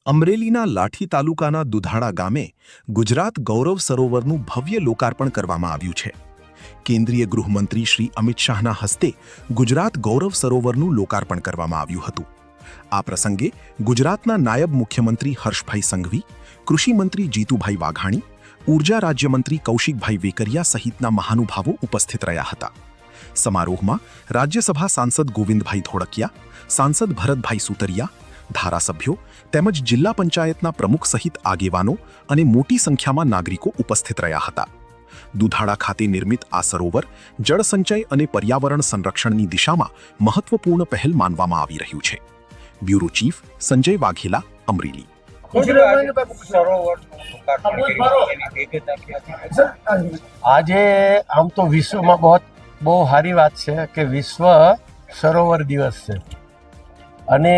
અમરેલીના લાઠી તાલુકાના દુધાળા ગામે ગુજરાત ગૌરવ સરોવરનું ભવ્ય લોકાર્પણ કરવામાં આવ્યું છે. કેન્દ્રીય ગૃહમંત્રી શ્રી અમિત શાહના હસ્તે ગુજરાત ગૌરવ સરોવરનું લોકાર્પણ કરવામાં આવ્યું હતું. આ પ્રસંગે ગુજરાતના નાયબ મુખ્યમંત્રી હર્ષભાઈ સંઘવી, કૃષિમંત્રી જીતુભાઈ વાઘાણી, ઉર્જા રાજ્યમંત્રી કૌશિકભાઈ વેકરિયા સહિતના મહાનુભાવો ઉપસ્થિત રહ્યા હતા. સમારોહમાં રાજ્યસભા સાંસદ ગોવિંદભાઈ ધોળકિયા, સાંસદ ભરતભાઈ સુતરિયા, ધારાસભ્યો તેમજ જિલ્લા પંચાયતના પ્રમુખ સહિત આગેવાનો અને મોટી સંખ્યામાં નાગરિકો ઉપસ્થિત રહ્યા હતા. દુધાળા ખાતે નિર્મિત આ સરોવર જળસંચય અને પર્યાવરણ સંરક્ષણની દિશામાં મહત્વપૂર્ણ પહેલ માનવામાં આવી રહ્યું છે. Bureau chief Sanjay Vaghela, Amreli. આજે આમ તો વિશ્વમાં બહુ સારી વાત છે કે વિશ્વ સરોવર દિવસ છે અને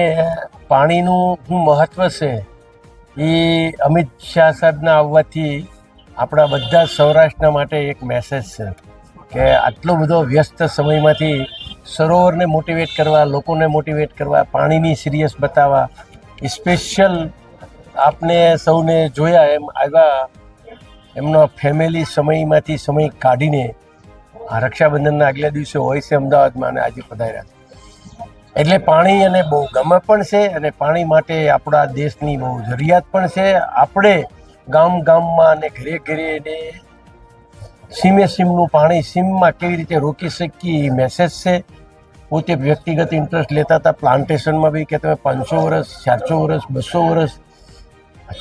પાણીનું શું મહત્વ છે એ અમિત શાહ સાહેબના આવવાથી આપણા બધા સૌરાષ્ટ્રના માટે એક મેસેજ છે કે આટલો બધો વ્યસ્ત સમયમાંથી સરોવરને મોટિવેટ કરવા, લોકોને મોટિવેટ કરવા, પાણીની સિરિયસ બતાવવા, સ્પેશિયલ આપને સૌને જોયા એમ આવ્યા, એમનો ફેમિલી સમયમાંથી સમય કાઢીને આ રક્ષાબંધનના આગલા દિવસે હોય છે અમદાવાદમાં અને આજે પધાર્યા. એટલે પાણી અને બહુ ગમે પણ છે અને પાણી માટે આપણા દેશની બહુ જરૂરિયાત પણ છે. આપણે ગામમાં અને ઘરે ઘરે ને સીમનું પાણી સીમમાં કેવી રીતે રોકી શકીએ એ મેસેજ છે. પોતે વ્યક્તિગત ઇન્ટરેસ્ટ લેતા હતા પ્લાન્ટેશનમાં બી કે તમે 500 વર્ષ, 400 વર્ષ, 200 વર્ષ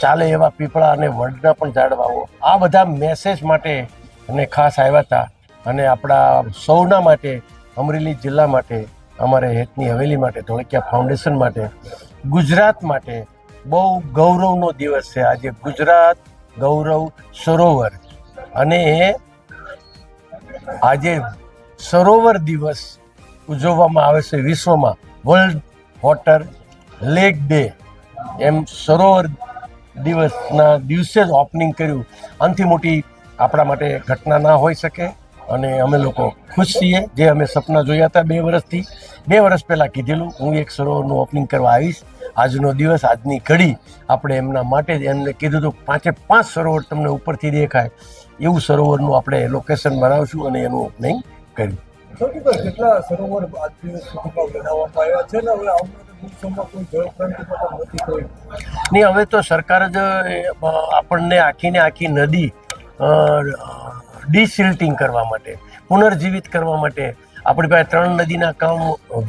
ચાલે એવા પીપળા અને વડના પણ ઝાડવાઓ, આ બધા મેસેજ માટે અને ખાસ આવ્યા હતા. અને આપણા સૌના માટે, અમરેલી જિલ્લા માટે, અમારે હેતની હવેલી માટે, ધોળકિયા ફાઉન્ડેશન માટે, ગુજરાત માટે બહુ ગૌરવનો દિવસ છે આજે. ગુજરાત ગૌરવ સરોવર અને આજે સરોવર દિવસ ઉજવવામાં આવે છે વિશ્વમાં. વર્લ્ડ વોટર લેક ડે એમ સરોવર દિવસના દિવસે જ ઓપનિંગ કર્યું. આનાથી મોટી આપણા માટે ઘટના ના હોઈ શકે અને અમે લોકો ખુશ છીએ. જે અમે સપના જોયા હતા 2 વર્ષથી, 2 વર્ષ પહેલાં કીધેલું હું એક સરોવરનું ઓપનિંગ કરવા આવીશ. આજનો દિવસ, આજની ઘડી આપણે એમના માટે જ એમને કીધું હતું 5 સરોવર તમને ઉપરથી દેખાય એવું સરોવરનું આપણે લોકેશન બનાવશું અને એનું ઓપનિંગ કર્યું. કેટલા સરોવર આજ દિવસ સુધીમાં બનાવવામાં આવ્યા છે ને હવે આવનારા દિવસોમાં કોઈ જળક્રાંતિ પણ નથી કોઈ? નહીં, હવે તો સરકાર જ આપણને આખી નદી ડિસિલ્ટિંગ કરવા માટે, પુનર્જીવિત કરવા માટે આપણી પાસે 3 નદીના કામ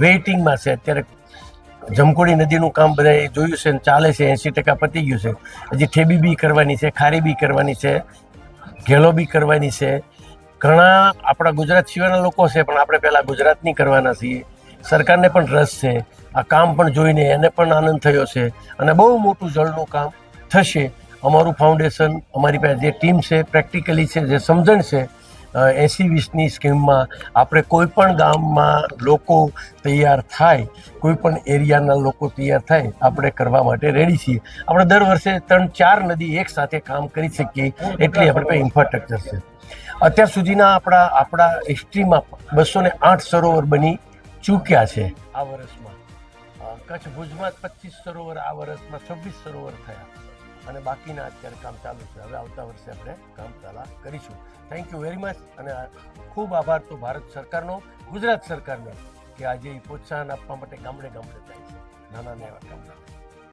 વેઇટિંગમાં છે. અત્યારે જમકોડી નદીનું કામ બધાએ જોયું છે ને ચાલે છે, 80% પતી ગયું છે. હજી ઠેબી બી કરવાની છે, ખારી બી કરવાની છે, ઘેલો બી કરવાની છે. ઘણા આપણા ગુજરાત સિવાયના લોકો છે પણ આપણે પહેલાં ગુજરાતની કરવાના છીએ. સરકારને પણ રસ છે, આ કામ પણ જોઈને એને પણ આનંદ થયો છે અને બહુ મોટું જળનું કામ થશે. અમારું ફાઉન્ડેશન, અમારી પાસે જે ટીમ છે, પ્રેક્ટિકલી છે, જે સમજણ છે, 80-20ની સ્કીમમાં આપણે કોઈ પણ ગામમાં લોકો તૈયાર થાય, કોઈ પણ એરિયાના લોકો તૈયાર થાય, આપણે કરવા માટે રેડી છીએ. આપણે દર વર્ષે 3-4 નદી એક સાથે કામ કરી શકીએ એટલી આપણી પાસે ઇન્ફ્રાસ્ટ્રક્ચર છે. અત્યાર સુધીના આપણા હિસ્ટ્રીમાં 208 સરોવર બની ચૂક્યા છે આ વર્ષમાં. કચ્છ ભુજમાં 25 સરોવર, આ વર્ષમાં 26 સરોવર થયા અને બાકીના અત્યારે કામ ચાલુ છે. હવે આવતા વર્ષે આપણે કામ ચાલુ કરીશું. થેન્ક યુ વેરી મચ અને ખૂબ આભાર તો ભારત સરકારનો, ગુજરાત સરકારનો કે આજે પ્રોત્સાહન આપવા માટે ગામડે ગામડે જાય છે નાના એવા કામના.